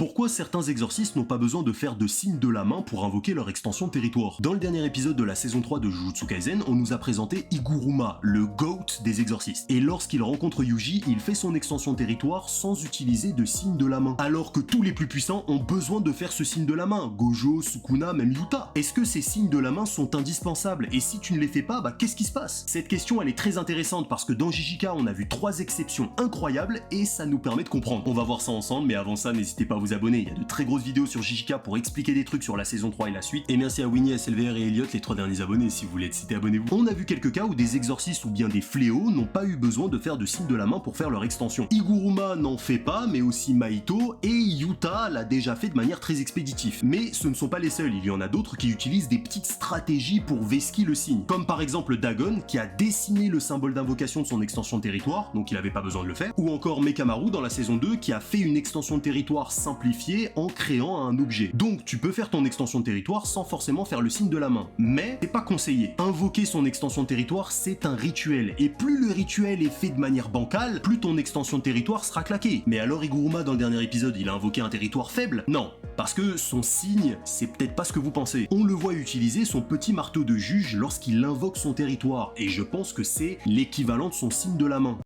Pourquoi certains exorcistes n'ont pas besoin de faire de signe de la main pour invoquer leur extension de territoire? Dans le dernier épisode de la saison 3 de Jujutsu Kaisen, on nous a présenté Iguruma, le GOAT des exorcistes. Et lorsqu'il rencontre Yuji, il fait son extension de territoire sans utiliser de signe de la main. Alors que tous les plus puissants ont besoin de faire ce signe de la main, Gojo, Sukuna, même Yuta. Est-ce que ces signes de la main sont indispensables? Et si tu ne les fais pas, qu'est-ce qui se passe? Cette question elle est très intéressante parce que dans JJK on a vu 3 exceptions incroyables et ça nous permet de comprendre. On va voir ça ensemble, mais avant ça n'hésitez pas à vous abonner, il y a de très grosses vidéos sur JJK pour expliquer des trucs sur la saison 3 et la suite. Et merci à Winnie, SLVR et Elliot, les 3 derniers abonnés, si vous voulez être cités, abonnez-vous. On a vu quelques cas où des exorcistes ou bien des fléaux n'ont pas eu besoin de faire de signe de la main pour faire leur extension. Iguruma n'en fait pas, mais aussi Mahito, et Yuta l'a déjà fait de manière très expéditive. Mais ce ne sont pas les seuls, il y en a d'autres qui utilisent des petites stratégies pour vesquiller le signe. Comme par exemple Dagon, qui a dessiné le symbole d'invocation de son extension de territoire, donc il avait pas besoin de le faire. Ou encore Mekamaru dans la saison 2, qui a fait une extension de territoire simplifiée en créant un objet. Donc tu peux faire ton extension de territoire sans forcément faire le signe de la main. Mais c'est pas conseillé. Invoquer son extension de territoire, c'est un rituel. Et plus le rituel est fait de manière bancale, plus ton extension de territoire sera claquée. Mais alors Iguruma dans le dernier épisode, il a invoqué un territoire faible? Non. Parce que son signe, c'est peut-être pas ce que vous pensez. On le voit utiliser son petit marteau de juge lorsqu'il invoque son territoire. Et je pense que c'est l'équivalent de son signe de la main.